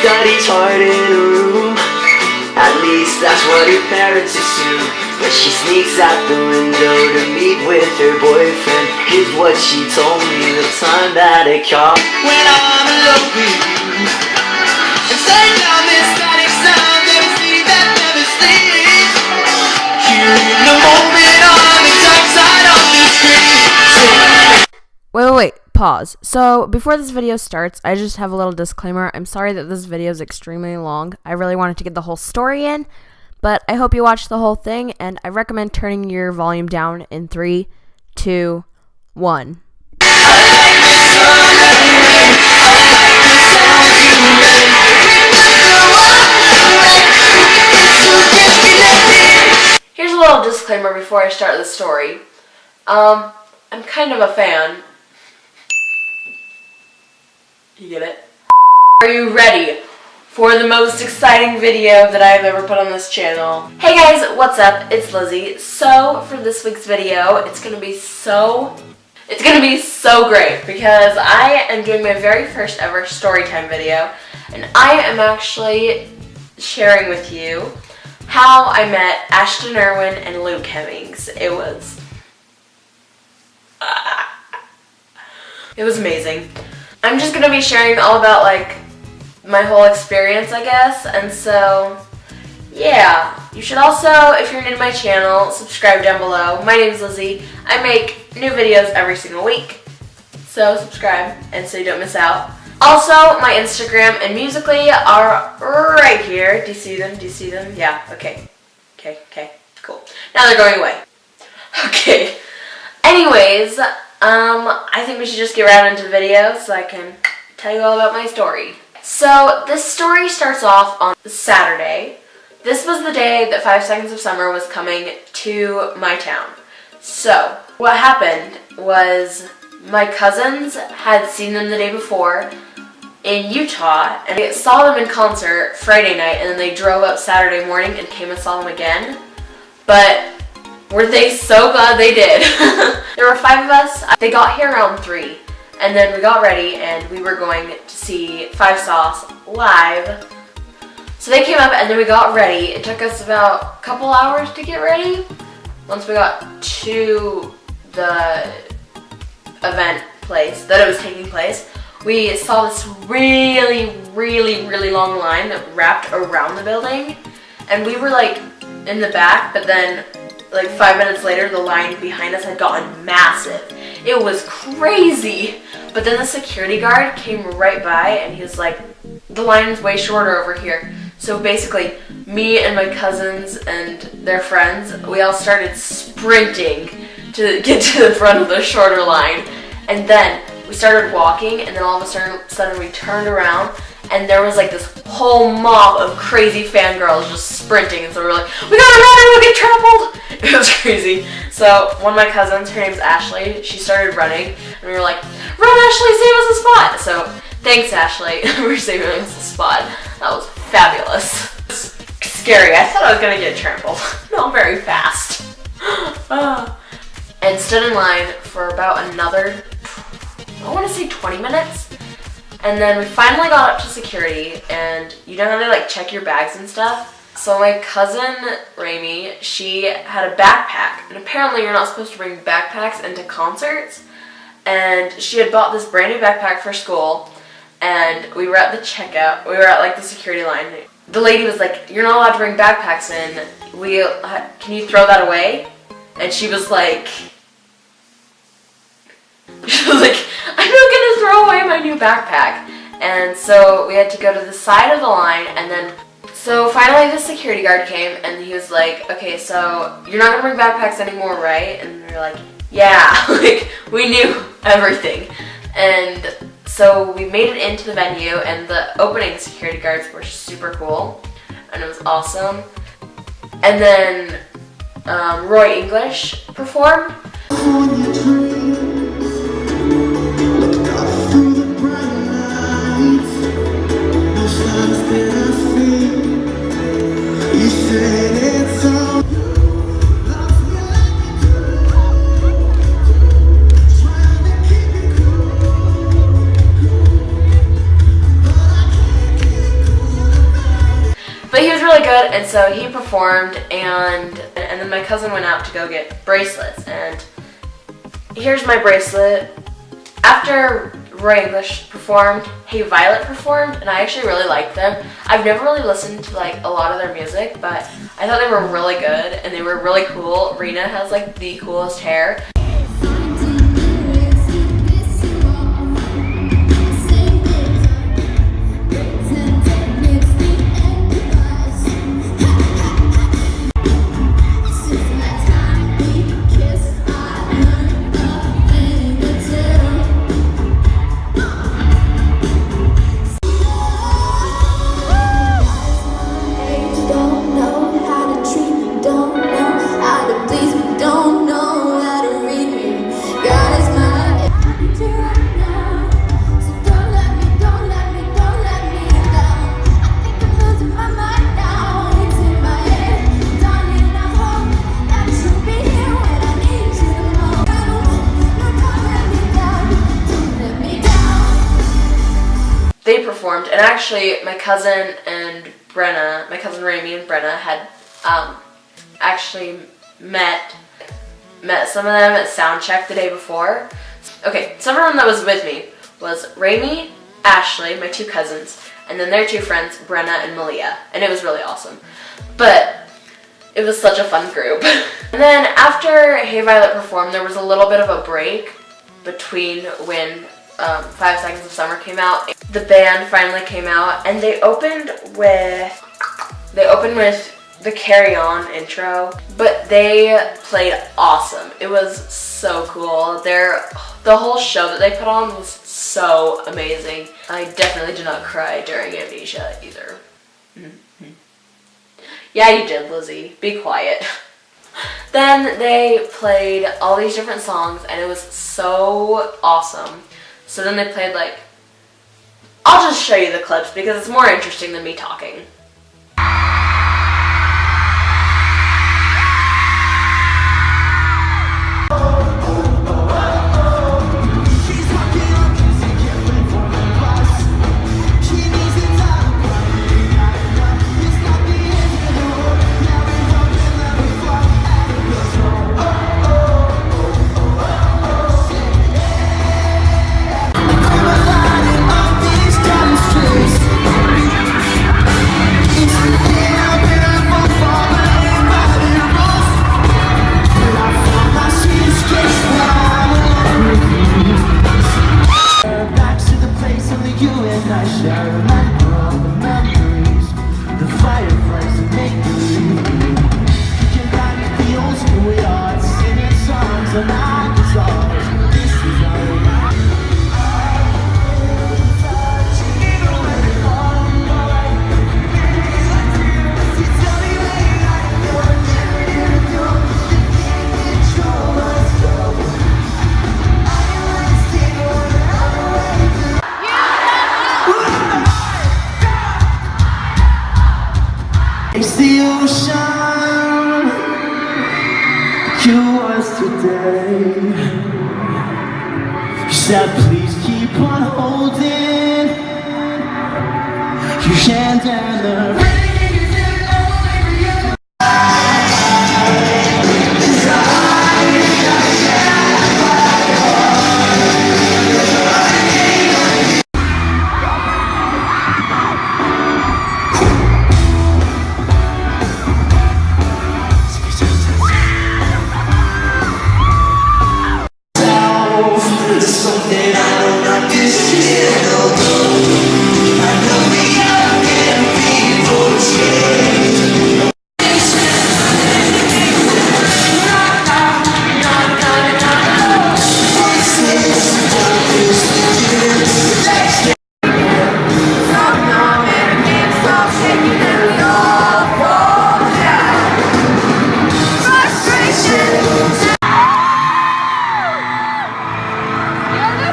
studies hard in a room. At least that's what her parents assume. But she sneaks out the window to meet with her boyfriend. Here's what she told me the time that it caught. When I'm alone with you, and turn down this static sound, never sleep, that never sleeps. Here in the moment on the dark side of the screen. Wait, pause. So, before this video starts, I just have a little disclaimer. I'm sorry that this video is extremely long. I really wanted to get the whole story in, but I hope you watch the whole thing, and I recommend turning your volume down in 3, 2, 1. Here's a little disclaimer before I start the story. I'm kind of a fan. You get it? Are you ready for the most exciting video that I've ever put on this channel? Hey guys, what's up? It's Lizzie. So for this week's video, it's gonna be so great because I am doing my very first ever storytime video, and I am actually sharing with you how I met Ashton, Irwin, and Luke Hemmings. It was amazing. I'm just gonna be sharing all about like my whole experience, I guess, and so yeah. You should also, if you're new to my channel, subscribe down below. My name's Lizzie. I make new videos every single week, so subscribe and so you don't miss out. Also, my Instagram and Musical.ly are right here. Do you see them? Do you see them? Yeah, okay, cool. Now they're going away. Okay, anyways, I think we should just get right into the video so I can tell you all about my story. So this story starts off on Saturday. This was the day that 5 Seconds of Summer was coming to my town. So what happened was my cousins had seen them the day before in Utah, and they saw them in concert Friday night, and then they drove up Saturday morning and came and saw them again. But were they so glad they did. There were 5 of us. They got here around 3, and then we got ready and we were going to see 5 Sauce live. So they came up and then we got ready. It took us about a couple hours to get ready. Once we got to the event place that it was taking place, we saw this really long line that wrapped around the building, and we were like in the back, but then like 5 minutes later the line behind us had gotten massive. It was crazy. But then the security guard came right by and he was like, the line's way shorter over here. So basically me and my cousins and their friends, we all started sprinting to get to the front of the shorter line, and then we started walking, and then all of a sudden we turned around and there was like this whole mob of crazy fangirls just sprinting, and so we were like, we gotta run or we'll get trampled! It was crazy. So one of my cousins, her name's Ashley, she started running, and we were like, run Ashley, save us a spot! So thanks Ashley for saving us a spot. That was fabulous. It was scary. I thought I was gonna get trampled. Not very fast. And stood in line for about another, I want to say 20 minutes. And then we finally got up to security, and you know how they like check your bags and stuff? So my cousin, Ramey, she had a backpack, and apparently you're not supposed to bring backpacks into concerts, and she had bought this brand new backpack for school, and we were at the checkout, we were at like the security line. The lady was like, you're not allowed to bring backpacks in, can you throw that away? And she was like, I'm not gonna throw away my new backpack. And so we had to go to the side of the line, and then so finally the security guard came and he was like, okay, so you're not gonna bring backpacks anymore, right? And we were like, yeah. Like, we knew everything. And so we made it into the venue, and the opening security guards were super cool, and it was awesome. And then Roy English performed. good, and so he performed, and then my cousin went out to go get bracelets, and here's my bracelet. After Roy English performed, Hey Violet performed, and I actually really liked them. I've never really listened to like a lot of their music, but I thought they were really good and they were really cool. Rena has like the coolest hair. They performed, and actually my cousin Ramey and Brenna had actually met some of them at soundcheck the day before. Okay, so everyone that was with me was Ramey, Ashley, my two cousins, and then their two friends, Brenna and Malia, and it was really awesome. But it was such a fun group. And then after Hey Violet performed, there was a little bit of a break between when 5 Seconds of Summer came out. The band finally came out, and they opened with the Carry On intro, but they played awesome. It was so cool. The whole show that they put on was so amazing. I definitely did not cry during Amnesia either. Yeah, you did, Lizzie. Be quiet. Then they played all these different songs, and it was so awesome. So then they played like, I'll just show you the clips because it's more interesting than me talking. It's the ocean you was today. You said please keep on holding your hand and the rain.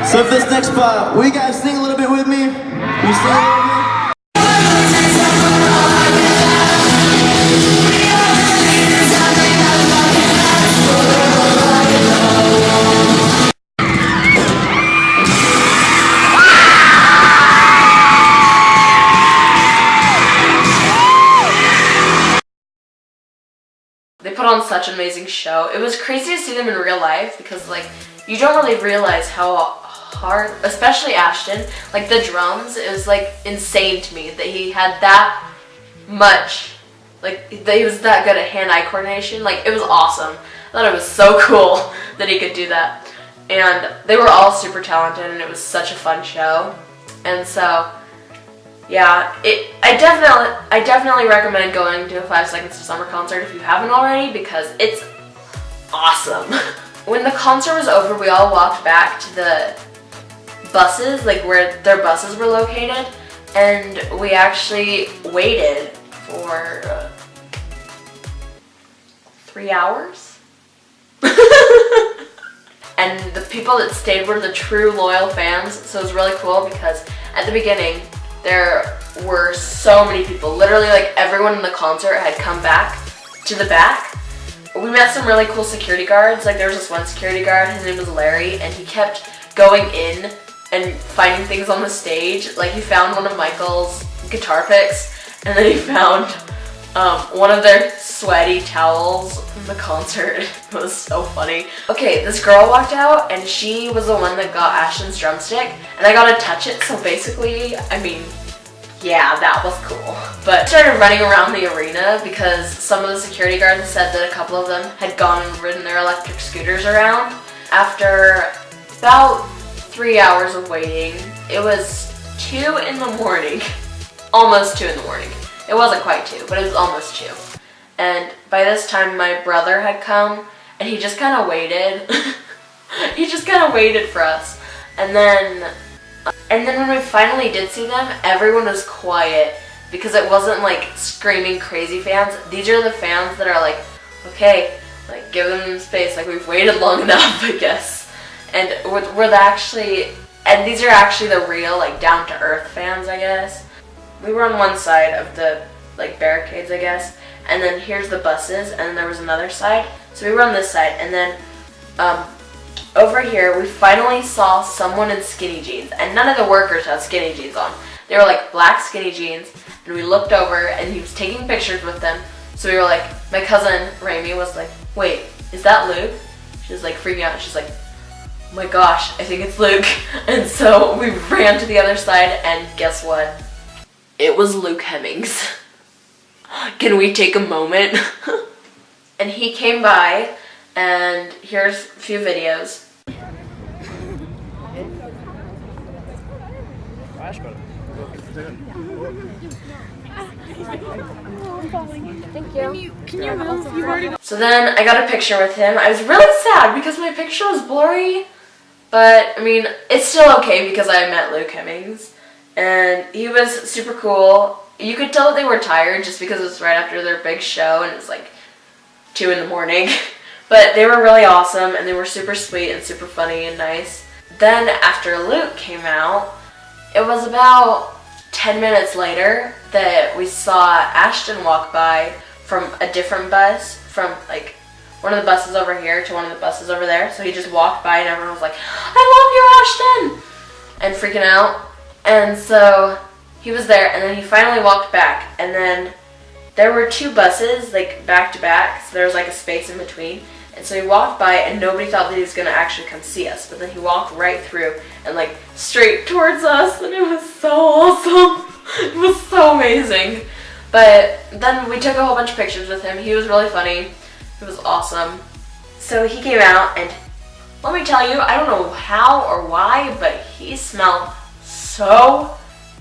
So for this next part, will you guys sing a little bit with me? Will you sing a little bit? put on such an amazing show. It was crazy to see them in real life because like you don't really realize how hard, especially Ashton, like the drums, it was like insane to me that he had that much, like that he was that good at hand-eye coordination. Like it was awesome. I thought it was so cool that he could do that. And they were all super talented and it was such a fun show. And so yeah, I definitely recommend going to a 5 Seconds to Summer concert if you haven't already because it's awesome. When the concert was over, we all walked back to the buses, like where their buses were located, and we actually waited for 3 hours. And the people that stayed were the true loyal fans, so it was really cool because at the beginning there were so many people. Literally like everyone in the concert had come back to the back. We met some really cool security guards. Like there was this one security guard, his name was Larry, and he kept going in and finding things on the stage. Like he found one of Michael's guitar picks, and then he found one of their sweaty towels from the concert. It was so funny. Okay, this girl walked out and she was the one that got Ashton's drumstick and I got to touch it, so basically, I mean, yeah, that was cool. But I started running around the arena because some of the security guards said that a couple of them had gone and ridden their electric scooters around. After about 3 hours of waiting, it was 2 in the morning, almost 2 in the morning. It wasn't quite 2, but it was almost 2. And by this time, my brother had come, and he just kind of waited. He just kind of waited for us. And then when we finally did see them, everyone was quiet because it wasn't like screaming crazy fans. These are the fans that are like, okay, like give them space. Like we've waited long enough, I guess. And these are actually the real like down to earth fans, I guess. We were on one side of the like barricades, I guess, and then here's the buses, and then there was another side. So we were on this side, and then over here we finally saw someone in skinny jeans, and none of the workers had skinny jeans on. They were like black skinny jeans, and we looked over, and he was taking pictures with them. So we were like, my cousin Ramey was like, "Wait, is that Luke?" She was like freaking out. She's like, "Oh my gosh, I think it's Luke." And so we ran to the other side, and guess what? It was Luke Hemmings. Can we take a moment? And he came by, and here's a few videos. Thank you. Can you move? So then I got a picture with him. I was really sad because my picture was blurry, but I mean, it's still okay because I met Luke Hemmings. And he was super cool. You could tell that they were tired just because it was right after their big show and it was like 2 in the morning. But they were really awesome and they were super sweet and super funny and nice. Then after Luke came out, it was about 10 minutes later that we saw Ashton walk by from a different bus, from like one of the buses over here to one of the buses over there. So he just walked by and everyone was like, "I love you, Ashton!" and freaking out. And so he was there, and then he finally walked back, and then there were 2 buses like back to back, so there was like a space in between. And so he walked by and nobody thought that he was gonna actually come see us, but then he walked right through and like straight towards us, and it was so awesome. It was so amazing. But then we took a whole bunch of pictures with him. He was really funny. It was awesome. So he came out, and let me tell you, I don't know how or why, but he smelled so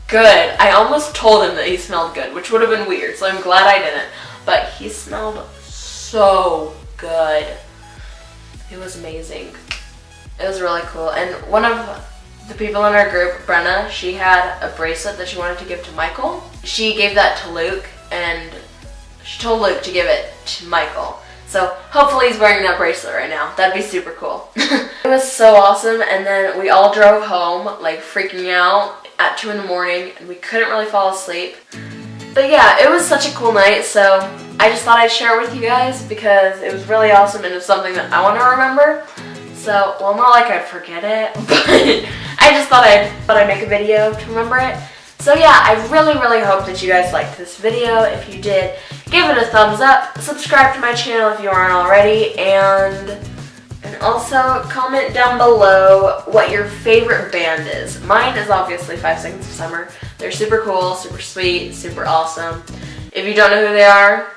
good. I almost told him that he smelled good, which would have been weird, so I'm glad I didn't. But he smelled so good. It was amazing. It was really cool. And one of the people in our group, Brenna, she had a bracelet that she wanted to give to Michael. She gave that to Luke, and she told Luke to give it to Michael. So hopefully he's wearing that bracelet right now. That'd be super cool. It was so awesome, and then we all drove home like freaking out at 2 in the morning, and we couldn't really fall asleep. But yeah, it was such a cool night, so I just thought I'd share it with you guys because it was really awesome and it's something that I want to remember. So, well, not like I'd forget it, but I just thought I'd make a video to remember it. So yeah, I really hope that you guys liked this video. If you did, give it a thumbs up, subscribe to my channel if you aren't already, and also comment down below what your favorite band is. Mine is obviously 5 Seconds of Summer. They're super cool, super sweet, super awesome. If you don't know who they are,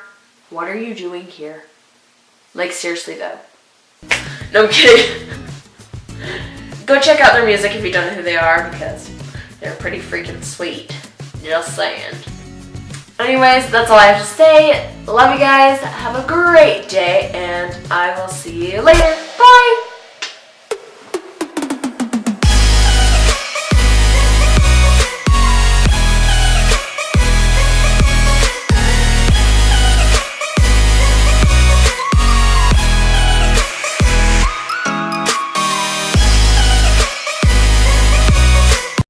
what are you doing here? Like, seriously though. No, I'm kidding. Go check out their music if you don't know who they are, because they're pretty freaking sweet. Just saying. Anyways, that's all I have to say. Love you guys. Have a great day, and I will see you later.